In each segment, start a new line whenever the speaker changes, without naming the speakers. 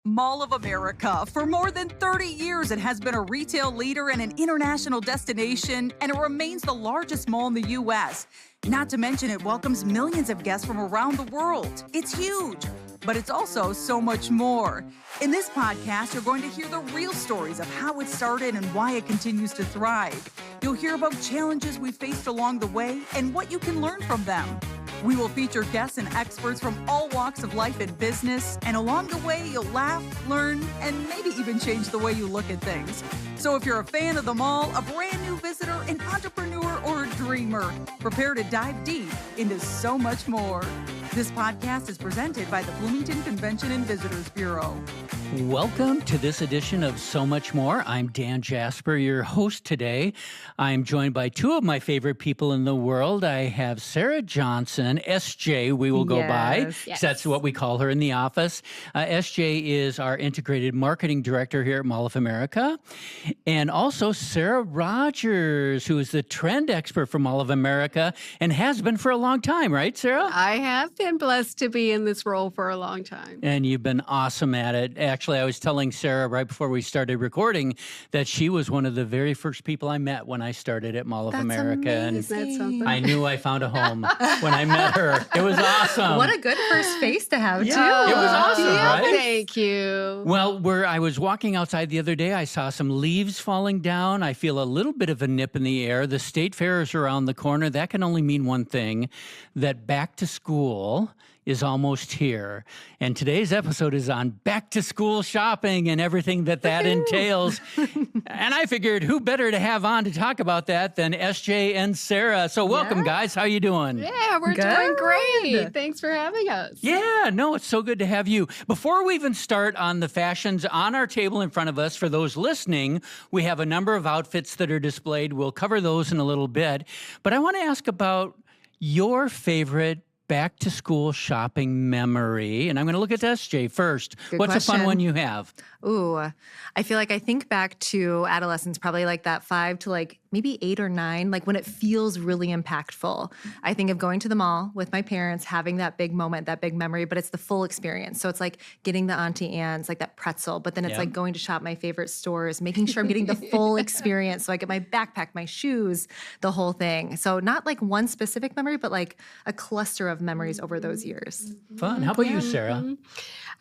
Mall of America. For more than 30 years, it has been a retail leader and an international destination, and it remains the largest mall in the U.S. Not to mention, it welcomes millions of guests from around the world. It's huge, but it's also so much more. In this podcast, you're going to hear the real stories of how it started and why it continues to thrive. You'll hear about challenges we faced along the way and what you can learn from them. We will feature guests and experts from all walks of life and business, and along the way, you'll laugh, learn, and maybe even change the way you look at things. So if you're a fan of the mall, a brand new visitor, an entrepreneur, or a dreamer, prepare to dive deep into so much more. This podcast is presented by the Bloomington Convention and Visitors Bureau.
Welcome to this edition of So Much More. I'm Dan Jasper, your host today. I'm joined by two of my favorite people in the world. I have Sara Johnson, SJ, we will go by.
Yes.
That's what we call her in the office. SJ is our Integrated Marketing Director here at Mall of America. And also Sara Rogers, who is the trend expert for Mall of America and has been for a long time, right, Sara?
I have been blessed to be in this role for a long time.
And you've been awesome at it. Actually, I was telling Sara right before we started recording that she was one of the very first people I met when I started at Mall of America.
Amazing. That's something.
And I knew I found a home when I met her. It was awesome.
What a good first face to have, too.
It was awesome, right?
Thank you.
Well, where I was walking outside the other day, I saw some leaves falling down. I feel a little bit of a nip in the air. The state fair is around the corner. That can only mean one thing, that back to school is almost here. And today's episode is on back to school shopping and everything that entails. And I figured who better to have on to talk about that than SJ and Sara. So welcome, guys. How you doing?
Yeah, we're doing great. Thanks for having us.
Yeah, no, it's so good to have you. Before we even start on the fashions on our table in front of us, for those listening, we have a number of outfits that are displayed. We'll cover those in a little bit. But I want to ask about your favorite back to school shopping memory. And I'm going to look at SJ first. What's a fun one you have?
Ooh, I feel like I think back to adolescence, probably like that 5 to like maybe 8 or 9, like when it feels really impactful. I think of going to the mall with my parents, having that big moment, that big memory, but it's the full experience. So it's like getting the Auntie Anne's, like that pretzel, but then it's like going to shop my favorite stores, making sure I'm getting the full experience. So I get my backpack, my shoes, the whole thing. So not like one specific memory, but like a cluster of memories over those years.
Fun. How about you, Sara?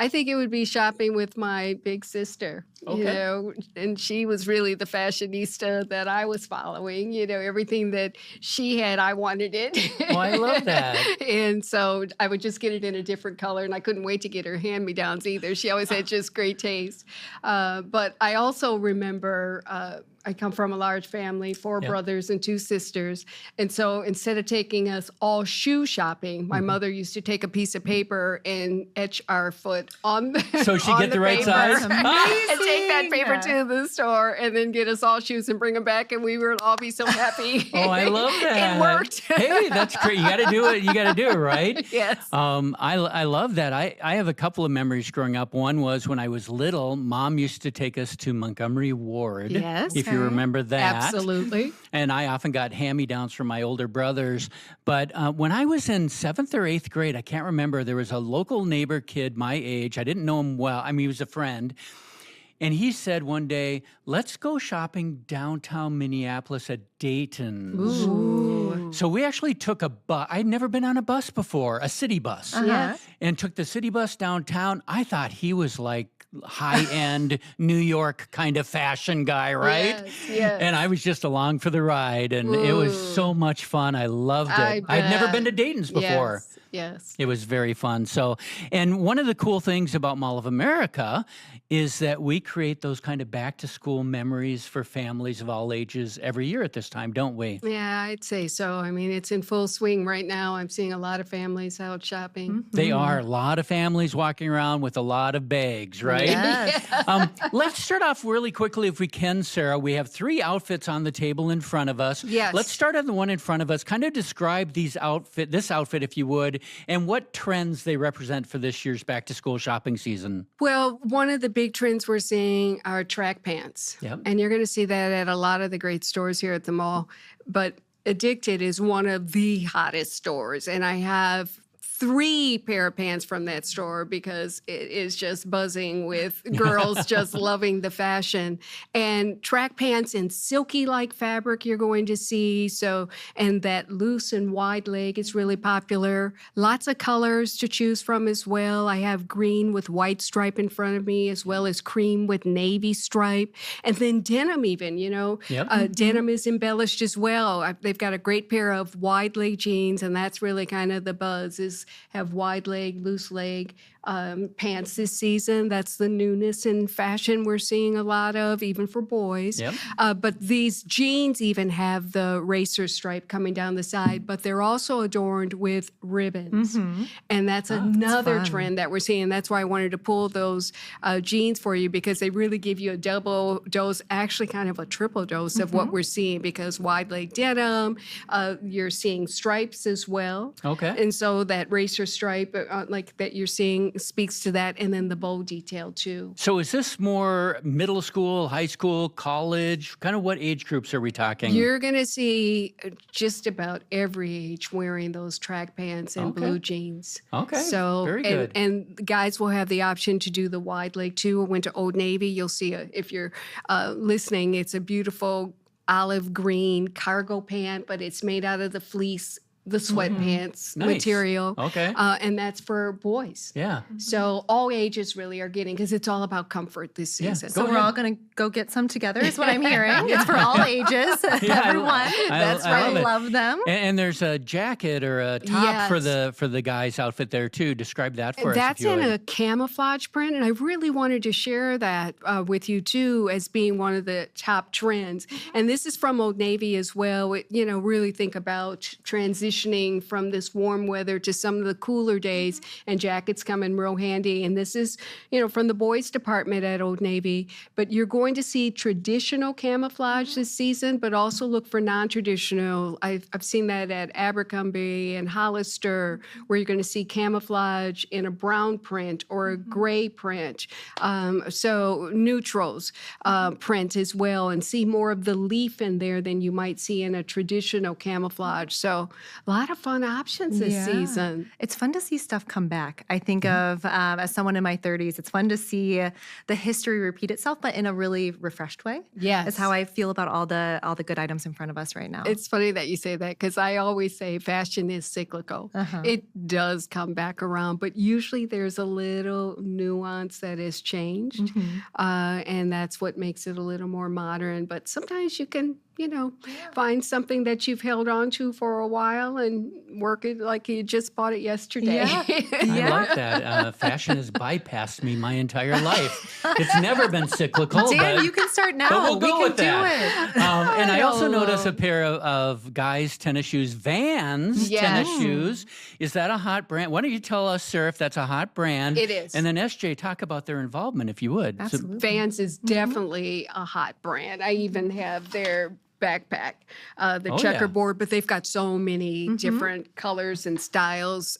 I think it would be shopping with my big sister, you know, and she was really the fashionista that I was following. You know, everything that she had, I wanted it.
Oh, I love that.
And so I would just get it in a different color, and I couldn't wait to get her hand-me-downs either. She always had just great taste. But I also remember I come from a large family, 4 brothers and 2 sisters. And so instead of taking us all shoe shopping, my mother used to take a piece of paper and etch our foot on the
So she get the right
paper.
size?
And take that paper to the store and then get us all shoes and bring them back, and we would all be so happy.
Oh, I love that.
It worked.
Hey, that's great. You got to do it. You got to do it, right?
Yes.
I love that. I have a couple of memories growing up. One was when I was little, Mom used to take us to Montgomery Ward.
Yes.
If you remember that.
Absolutely.
And I often got hand-me-downs from my older brothers. But when I was in 7th or 8th grade, I can't remember, there was a local neighbor kid my age. I didn't know him well. I mean, he was a friend. And he said one day, let's go shopping downtown Minneapolis at Dayton's.
Ooh.
So we actually took a bus. I'd never been on a bus before, a city bus.
Yes.
And took the city bus downtown. I thought he was like high-end New York kind of fashion guy, right?
Yes.
And I was just along for the ride, and it was so much fun. I loved it. I'd never been to Dayton's before.
Yes.
It was very fun. So, and one of the cool things about Mall of America is that we create those kind of back-to-school memories for families of all ages every year at this time, don't we?
Yeah, I'd say so. I mean, it's in full swing right now. I'm seeing a lot of families out shopping.
They are. A lot of families walking around with a lot of bags, right?
Yes.
Let's start off really quickly if we can, Sara. We have 3 outfits on the table in front of us.
Yes.
Let's start on the one in front of us. Kind of describe this outfit, if you would, and what trends they represent for this year's back-to-school shopping season.
Well, one of the big trends we're seeing are track pants.
Yep.
And you're going to see that at a lot of the great stores here at the mall. But Addicted is one of the hottest stores. And I have 3 pair of pants from that store because it is just buzzing with girls just loving the fashion. And track pants in silky-like fabric you're going to see. So, and that loose and wide leg is really popular. Lots of colors to choose from as well. I have green with white stripe in front of me, as well as cream with navy stripe. And then denim even, denim is embellished as well. They've got a great pair of wide leg jeans, and that's really kind of the buzz, is have wide leg, loose leg pants this season. That's the newness in fashion we're seeing a lot of, even for boys.
Yep.
But these jeans even have the racer stripe coming down the side, but they're also adorned with ribbons. And that's another trend that we're seeing. That's why I wanted to pull those jeans for you, because they really give you a double dose, actually kind of a triple dose of what we're seeing, because wide leg denim, you're seeing stripes as well.
Okay.
And so that racer stripe, like that you're seeing, speaks to that, and then the bow detail too.
So is this more middle school, high school, college? Kind of what age groups are we talking?
You're going to see just about every age wearing those track pants and blue jeans.
Okay,
So,
very good.
And guys will have the option to do the wide leg too. I went to Old Navy. You'll see, if you're listening, it's a beautiful olive green cargo pant, but it's made out of the fleece, the sweatpants
Nice.
material.
Okay.
And that's for boys.
Yeah.
So all ages really are getting, because it's all about comfort this
Yeah.
season.
Go
So we're all going to go get some together is what I'm hearing. It's for all ages,
Yeah,
everyone. That's
I
right.
love it.
Love them.
And there's a jacket or a top
Yes.
for the guy's outfit there too. Describe that for us.
That's
if you
in
would.
a camouflage print, and I really wanted to share that with you too, as being one of the top trends. And this is from Old Navy as well. Really think about transitioning from this warm weather to some of the cooler days, and jackets come in real handy. And this is, from the boys department at Old Navy. But you're going to see traditional camouflage this season, but also look for non-traditional. I've seen that at Abercrombie and Hollister, where you're going to see camouflage in a brown print or a gray print. So neutrals print as well, and see more of the leaf in there than you might see in a traditional camouflage. So a lot of fun options this season.
It's fun to see stuff come back. I think of, as someone in my 30s, it's fun to see the history repeat itself, but in a really refreshed way.
Yes.
That's how I feel about all the good items in front of us right now.
It's funny that you say that, because I always say fashion is cyclical. It does come back around, but usually there's a little nuance that has changed, and that's what makes it a little more modern. But sometimes you can, find something that you've held on to for a while and work it like you just bought it yesterday.
I like that. Fashion has bypassed me my entire life. It's never been cyclical.
Dan,
but,
you can start now.
But we'll
we
go
can
with
do
that.
it.
And I also
know.
notice a pair of guys' tennis shoes, Vans tennis shoes. Is that a hot brand? Why don't you tell us, sir, if that's a hot brand?
It is.
And then SJ, talk about their involvement, if you would. So-
Absolutely.
Vans is definitely a hot brand. I even have their backpack, the
Oh,
checkerboard, but they've got so many different colors and styles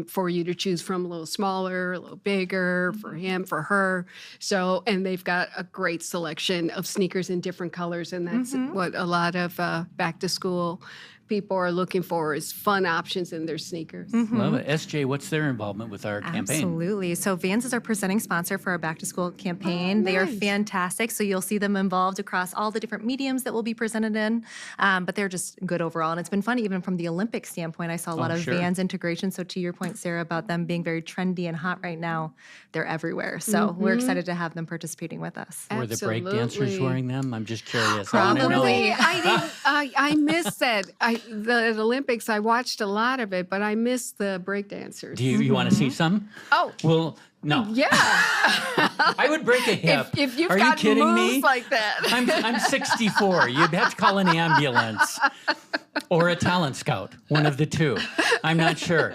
for you to choose from, a little smaller, a little bigger, for him, for her. So, and they've got a great selection of sneakers in different colors, and that's what a lot of back to school people are looking for, is fun options in their sneakers.
Love it. SJ, what's their involvement with our campaign?
Absolutely. So Vans is our presenting sponsor for our back to school campaign. They are fantastic. So you'll see them involved across all the different mediums that will be presented in, but they're just good overall. And it's been fun, even from the Olympic standpoint. I saw a lot of
sure.
Vans integration. So to your point, Sarah, about them being very trendy and hot right now, they're everywhere. So we're excited to have them participating with us.
Were the break dancers
Absolutely.
wearing them? I'm just curious. I wanna know.
Probably.
I missed that. The Olympics, I watched a lot of it, but I missed the breakdancers.
Do you want to see some?
Oh,
Well, no.
yeah.
I would break a hip.
If you've
Are you
got
kidding
moves
me?
like that.
I'm 64. You'd have to call an ambulance or a talent scout, one of the two. I'm not sure.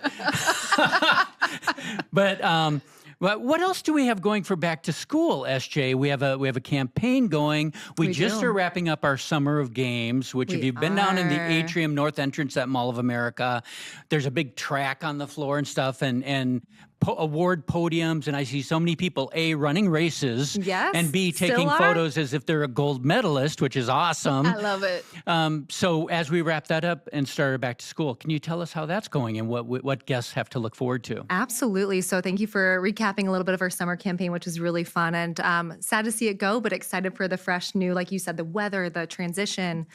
But what else do we have going for back to school, SJ? We have a campaign going. We just
do.
are wrapping up our summer of games, which if
We
you've been down in the
are.
atrium north entrance at Mall of America, there's a big track on the floor and stuff, and award podiums, and I see so many people, A, running races,
Yes,
and B,
still
taking
are.
photos as if they're a gold medalist, which is awesome.
I love it.
So as we wrap that up and start back to school, can you tell us how that's going and what guests have to look forward to?
Absolutely. So thank you for recapping a little bit of our summer campaign, which was really fun, and sad to see it go, but excited for the fresh new, like you said, the weather, the transition.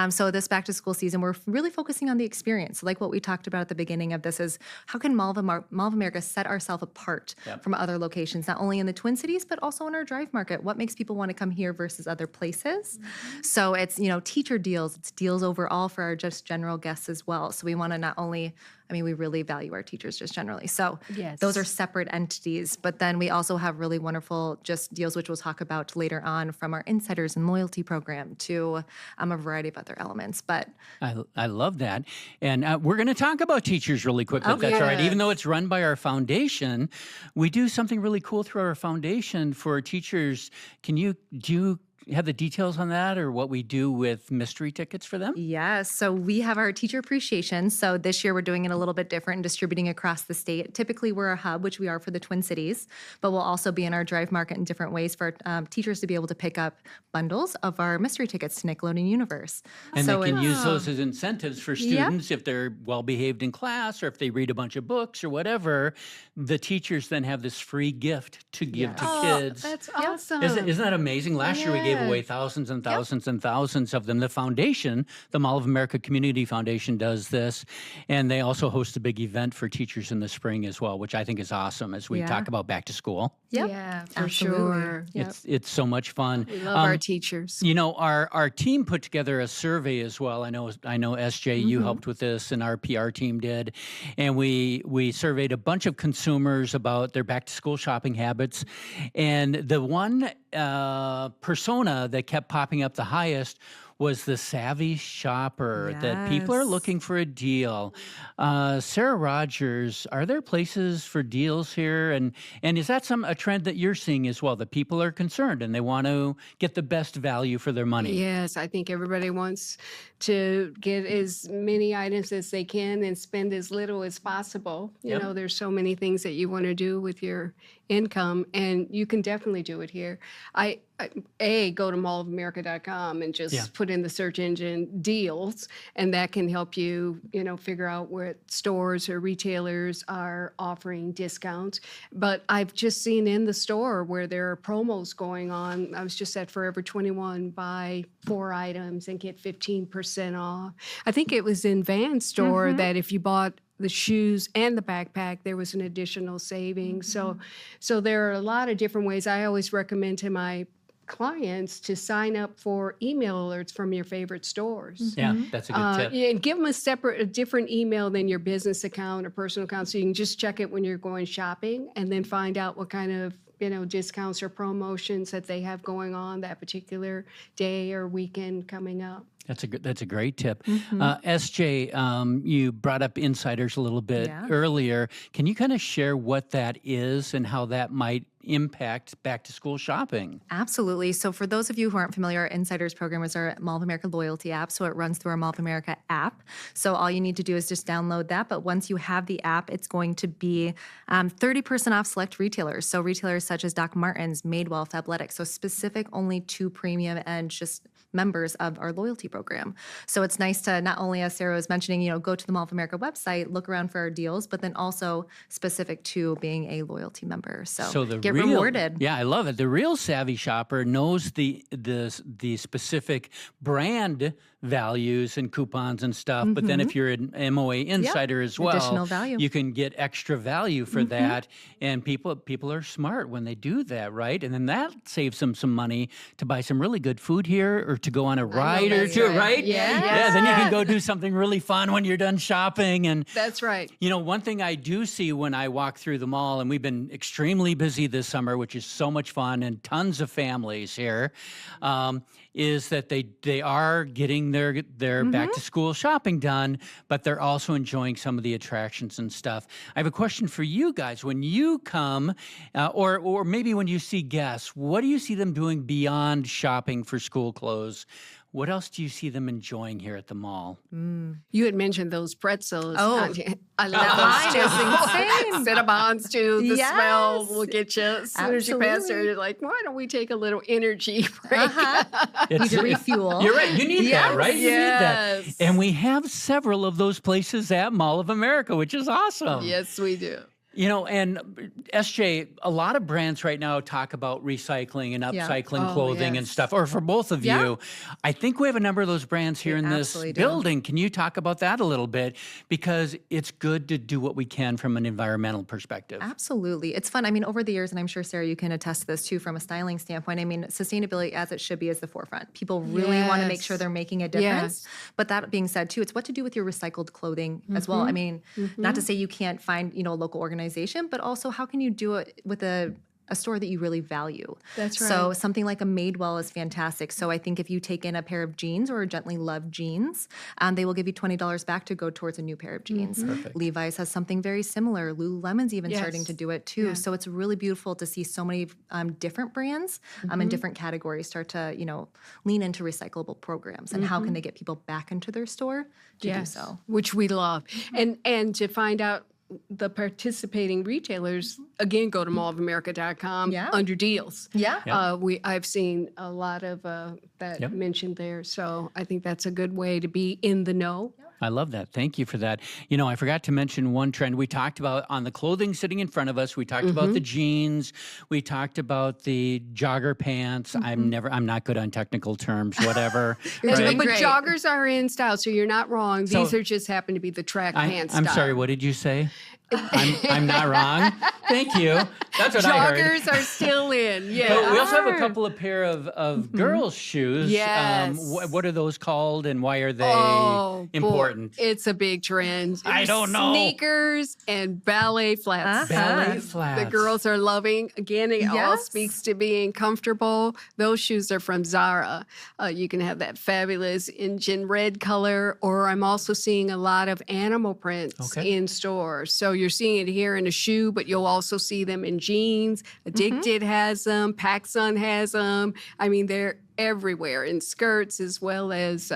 So this back to school season, we're really focusing on the experience. So like what we talked about at the beginning of this is how can Mall of America set ourselves apart from other locations, not only in the Twin Cities, but also in our drive market? What makes people want to come here versus other places? So it's, teacher deals, it's deals overall for our just general guests as well. So we want to not only, we really value our teachers just generally. So
Yes.
those are separate entities. But then we also have really wonderful just deals, which we'll talk about later on, from our Insiders and Loyalty program to a variety of other elements. But
I love that. And we're going to talk about teachers really quickly, if that's all right.
yes.
Even though it's run by our foundation, we do something really cool through our foundation for teachers. Do you have the details on that, or what we do with mystery tickets for them?
yes, so we have our teacher appreciation. So this year we're doing it a little bit different and distributing across the state. Typically we're a hub, which we are for the Twin Cities, but we'll also be in our drive market in different ways for teachers to be able to pick up bundles of our mystery tickets to Nickelodeon Universe.
And
so
they can use
it's-
those as incentives for students if they're well behaved in class, or if they read a bunch of books or whatever. The teachers then have this free gift to give to kids.
That's awesome.
Isn't that amazing? Last year we gave away thousands and thousands and thousands of them. The foundation, the Mall of America Community Foundation, does this. And they also host a big event for teachers in the spring as well, which I think is awesome as we
Yeah.
talk about back to school.
Yep,
Yeah, for
absolutely.
sure. Yep.
It's so much fun.
We love our teachers.
Our team put together a survey as well. I know SJ, you helped with this, and our PR team did. And we surveyed a bunch of consumers about their back to school shopping habits. And the one persona that kept popping up the highest was the savvy shopper, that people are
Yes.
looking for a deal. Sara Rogers, are there places for deals here? And is that a trend that you're seeing as well, that people are concerned and they want to get the best value for their money?
Yes, I think everybody wants to get as many items as they can and spend as little as possible. You
Yep.
know, there's so many things that you want to do with your income, and you can definitely do it here. Go to mallofamerica.com and just put in the search engine deals, and that can help you, figure out where stores or retailers are offering discounts. But I've just seen in the store where there are promos going on. I was just at Forever 21, buy 4 items and get 15% off. I think it was in Van's store that if you bought the shoes and the backpack, there was an additional savings. So there are a lot of different ways. I always recommend to my clients to sign up for email alerts from your favorite stores.
Yeah, that's a good tip.
And give them a different email than your business account or personal account, so you can just check it when you're going shopping, and then find out what kind of discounts or promotions that they have going on that particular day or weekend coming up.
That's a great tip. SJ, you brought up Insiders a little bit earlier. Can you kind of share what that is and how that might impact back to school shopping?
Absolutely. So for those of you who aren't familiar, our Insiders program is our Mall of America loyalty app. So it runs through our Mall of America app. So all you need to do is just download that. But once you have the app, it's going to be 30% off select retailers. So retailers such as Doc Martens, Madewell, Fabletics. So specific only to premium and just members of our loyalty program. So it's nice to not only, as Sara was mentioning, go to the Mall of America website, look around for our deals, but then also specific to being a loyalty member. So get rewarded.
Yeah, I love it. The real savvy shopper knows the specific brand values and coupons and stuff. But then if you're an MOA insider as well,
additional value.
you can get extra value for that. And people are smart when they do that, right? And then that saves them some money to buy some really good food here, or to go on a ride or
that's
two,
right.
right?
Yeah.
Then you can go do something really fun when you're done shopping. And
That's right.
one thing I do see when I walk through the mall, and we've been extremely busy this summer, which is so much fun, and tons of families here, is that they are getting their back to school shopping done, but they're also enjoying some of the attractions and stuff. I have a question for you guys. When you come, or maybe when you see guests, what do you see them doing beyond shopping for school clothes those. What else do you see them enjoying here at the mall?
You had mentioned those pretzels.
Oh.
I love those too. Cinnabons too. The smell will get you as soon as you pass there. You're like, why don't we take a little energy break?
Need to refuel.
You're right. You need that, right? You need that.
Yes.
And we have several of those places at Mall of America, which is awesome.
Yes, we do.
You know, and SJ, a lot of brands right now talk about recycling and upcycling clothing and
yes.
stuff, or for both of you. I think we have a number of those brands here in this
absolutely do.
building. Can you talk about that a little bit? Because it's good to do what we can from an environmental perspective.
Absolutely. It's fun. I mean, over the years, and I'm sure, Sarah, you can attest to this too from a styling standpoint, I mean, sustainability as it should be is the forefront. People really want to make sure they're making a difference. But that being said too, it's what to do with your recycled clothing as well. I mean, not to say you can't find, a local organization, but also how can you do it with a store that you really value.
That's right.
So something like a Madewell is fantastic. So I think if you take in a pair of jeans or gently loved jeans, they will give you $20 back to go towards a new pair of jeans.
Perfect.
Levi's has something very similar. Lululemon's even starting to do it too.
Yeah.
So it's really beautiful to see so many different brands in different categories start to, lean into recyclable programs and how can they get people back into their store to do so.
Which we love. And to find out the participating retailers, again, go to mallofamerica.com under deals. I've seen a lot of that mentioned there. So I think that's a good way to be in the know.
I love that. Thank you for that. I forgot to mention one trend we talked about on the clothing sitting in front of us. We talked about the jeans. We talked about the jogger pants. I'm not good on technical terms, whatever.
But
right?
joggers are in style, so you're not wrong. These are just happen to be the track pants
I'm
style.
sorry, what did you say? I'm not wrong. Thank you. That's what I heard.
Joggers are still in. Yeah.
But we also have a couple of pair of girls' shoes.
Yes.
What are those called, and why are they important?
Boy, it's a big trend.
I don't know.
Sneakers and ballet flats.
Ballet flats.
The girls are loving. Again, it all speaks to being comfortable. Those shoes are from Zara. You can have that fabulous engine red color, or I'm also seeing a lot of animal prints in stores. So you're seeing it here in a shoe, but you'll also see them in jeans. Addicted has them. PacSun has them. I mean, they're everywhere in skirts as well as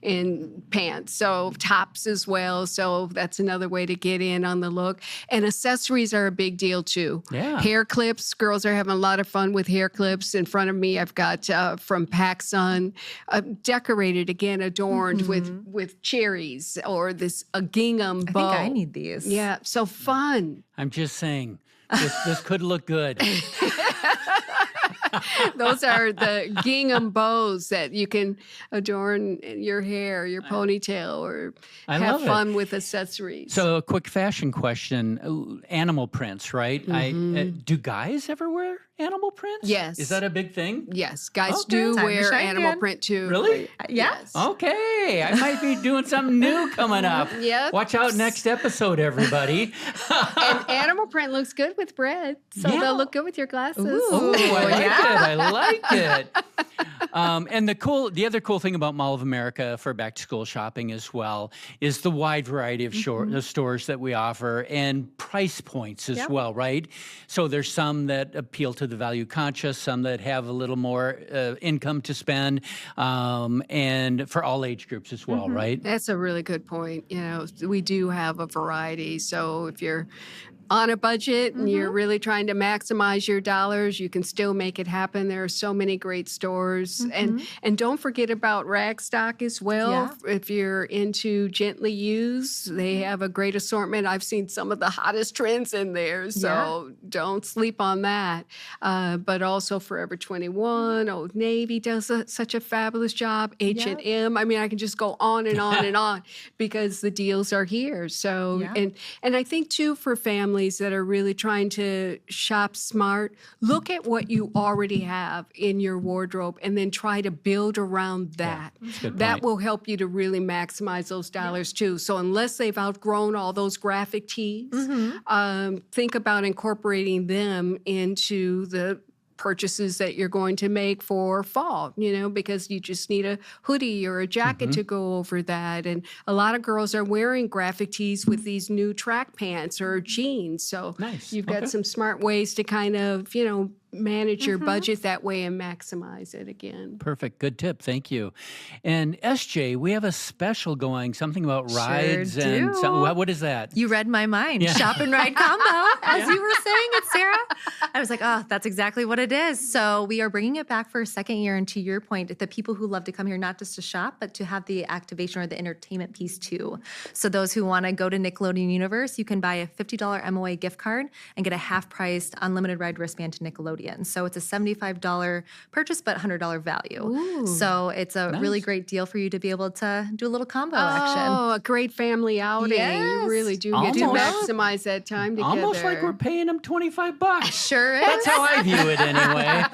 in pants. So tops as well. So that's another way to get in on the look. And accessories are a big deal too.
Yeah.
Hair clips. Girls are having a lot of fun with hair clips. In front of me, I've got from PacSun, decorated again, adorned with cherries or a gingham bow.
I think I need these.
Yeah, so fun.
I'm just saying, this could look good.
Those are the gingham bows that you can adorn your hair, your ponytail, or have fun with accessories.
So a quick fashion question, animal prints, right? Do guys ever wear animal prints?
Yes.
Is that a big thing?
Yes, guys
Okay.
do
Time to
wear
shine
animal
again.
print too.
Really?
Yes.
Okay, I might be doing something new coming up.
Yep.
Watch out next episode, everybody.
And animal print looks good with bread, so they'll look good with your glasses.
Oh, I like it. I like it. And the other cool thing about Mall of America for back to school shopping as well is the wide variety of stores that we offer and price points as well, right? So there's some that appeal to the value conscious, some that have a little more income to spend, and for all age groups as well, right?
That's a really good point. We do have a variety. So if you're on a budget and you're really trying to maximize your dollars, you can still make it happen. There are so many great stores. And don't forget about rag stock as well.
Yeah.
If you're into gently used, they have a great assortment. I've seen some of the hottest trends in there, so don't sleep on that. But also Forever 21, Old Navy does such a fabulous job. H&M. I mean, I can just go on and on and on because the deals are here. So, and I think too, for families that are really trying to shop smart, look at what you already have in your wardrobe and then try to build around that. That will help you to really maximize those dollars too. So unless they've outgrown all those graphic tees, think about incorporating them into the purchases that you're going to make for fall, because you just need a hoodie or a jacket to go over that. And a lot of girls are wearing graphic tees with these new track pants or jeans. So you've got some smart ways to kind of, manage your budget that way and maximize it again.
Perfect. Good tip. Thank you. And SJ, we have a special going, something about rides.
Sure
And
do.
what is that?
You read my mind.
Yeah.
Shop and ride combo, as you were saying it, Sarah. I was like, oh, that's exactly what it is. So we are bringing it back for a second year. And to your point, the people who love to come here, not just to shop, but to have the activation or the entertainment piece too. So those who want to go to Nickelodeon Universe, you can buy a $50 MOA gift card and get a half-priced unlimited ride wristband to Nickelodeon. So it's a $75 purchase, but $100 value.
Ooh.
So it's a really great deal for you to be able to do a little combo action.
Oh, a great family outing.
Yes.
You really do get to
Almost.
maximize that time together.
Almost like we're paying them $25.
Sure is.
That's how I view it anyway.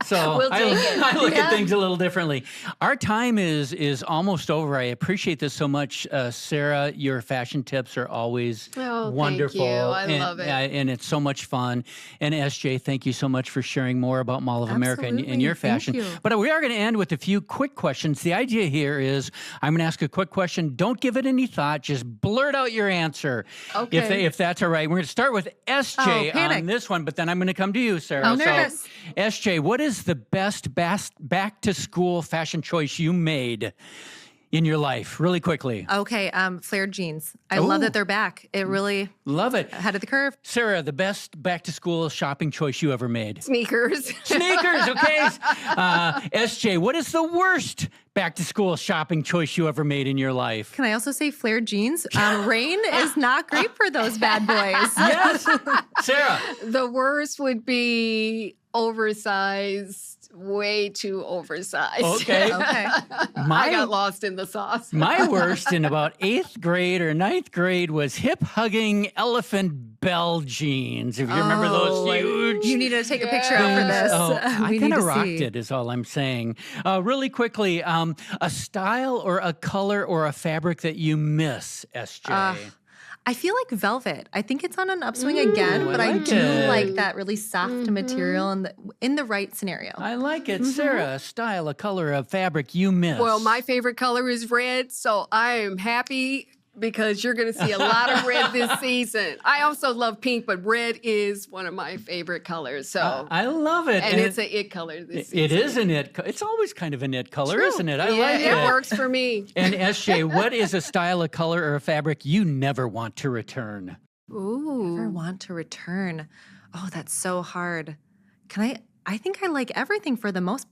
So
We'll take it.
I look at things a little differently. Our time is almost over. I appreciate this so much. Sarah, your fashion tips are always wonderful.
Thank you. I love it.
And it's so much fun. And SJ, thank you so much for sharing more about Mall of America and your
Absolutely.
fashion.
Thank you.
But we are going to end with a few quick questions. The idea here is I'm going to ask a quick question. Don't give it any thought. Just blurt out your answer.
Okay.
If that's all right. We're going to start with SJ
panic.
on this one, but then I'm going to come to you, Sarah.
I'm nervous.
So, SJ, what is the best back-to-school fashion choice you made in your life? Really quickly.
Okay, flared jeans. I love that they're back. It really
Love it.
ahead of the curve.
Sarah, the best back-to-school shopping choice you ever made?
Sneakers.
Sneakers, okay. SJ, what is the worst back-to-school shopping choice you ever made in your life?
Can I also say flared jeans? Rain is not great for those bad boys.
Yes. Sarah.
The worst would be oversized, way too oversized.
Okay.
Okay.
I got lost in the sauce.
My worst in about 8th grade or 9th grade was hip-hugging elephant bell jeans. If you remember those huge...
You need to take a picture out for this.
Oh, I
We
kind
need
of
to
rocked
see.
it is all I'm saying. Really quickly, a style or a color or a fabric that you miss, SJ?
I feel like velvet. I think it's on an upswing again, but I
like
do
it.
like that really soft material in the right scenario.
I like it. Sarah, a style, a color, a fabric you miss.
Well, my favorite color is red, so I am happy because you're going to see a lot of red this season. I also love pink, but red is one of my favorite colors. So
I love it.
and it's an it color this season.
It is an it. It's always kind of an it color,
True.
isn't it? I
Yeah,
like
it
it.
works for me.
And SJ, what is a style, a color, or a fabric you never want to return?
Never
Ooh.
want to return. Oh, that's so hard. I think I like everything for the most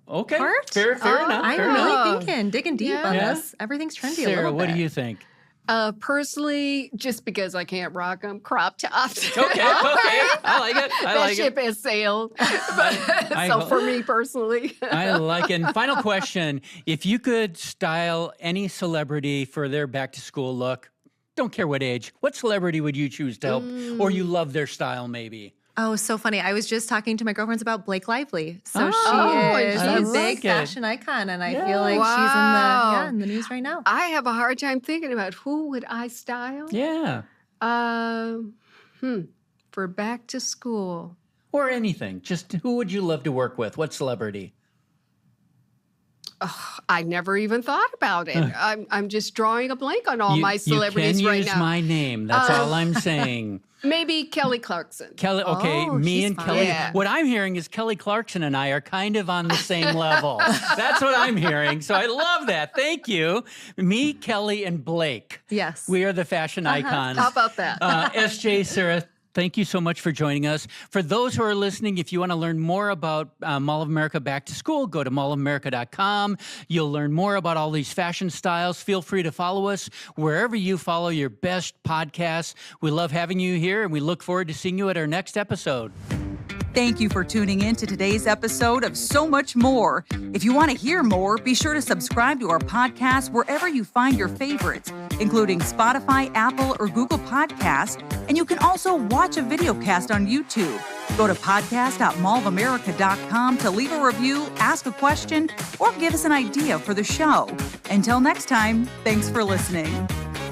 Okay,
part.
fair enough.
I'm
fair
really
enough.
thinking, digging deep on
Yeah.
this. Everything's trendy a
Sarah,
little
what
bit.
do you think?
Personally, just because I can't rock them, crop tops.
Okay, I like it. I
That
like
ship
it.
has sailed. So for me personally.
I like it. And final question. If you could style any celebrity for their back-to-school look, don't care what age, what celebrity would you choose to help? Or you love their style maybe?
Oh, so funny. I was just talking to my girlfriends about Blake Lively. So
Oh,
she is
I
a
like
big
it.
fashion icon, and I
Yeah.
feel like
Wow.
she's in the news right now.
I have a hard time thinking about who would I style.
Yeah.
For back to school.
Or anything. Just who would you love to work with? What celebrity?
I never even thought about it. I'm just drawing a blank on all my celebrities
you can
right
use
now.
my name. That's all I'm saying.
Maybe Kelly Clarkson.
Kelly, okay,
Oh,
me
she's
and
fine.
Kelly.
Yeah.
What I'm hearing is Kelly Clarkson and I are kind of on the same level. That's what I'm hearing. So I love that. Thank you. Me, Kelly, and Blake.
Yes.
We are the fashion icons.
How about that?
SJ, Sarah, thank you so much for joining us. For those who are listening, if you want to learn more about Mall of America Back to School, go to mallofamerica.com. You'll learn more about all these fashion styles. Feel free to follow us wherever you follow your best podcasts. We love having you here, and we look forward to seeing you at our next episode.
Thank you for tuning in to today's episode of So Much More. If you want to hear more, be sure to subscribe to our podcast wherever you find your favorites, including Spotify, Apple, or Google Podcasts. And you can also watch a video cast on YouTube. Go to podcast.mallofamerica.com to leave a review, ask a question, or give us an idea for the show. Until next time, thanks for listening.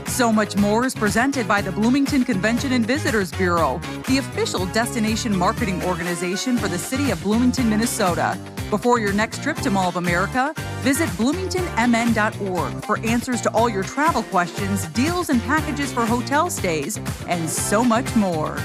So Much More is presented by the Bloomington Convention and Visitors Bureau, the official destination marketing organization for the city of Bloomington, Minnesota. Before your next trip to Mall of America, visit bloomingtonmn.org for answers to all your travel questions, deals and packages for hotel stays, and so much more.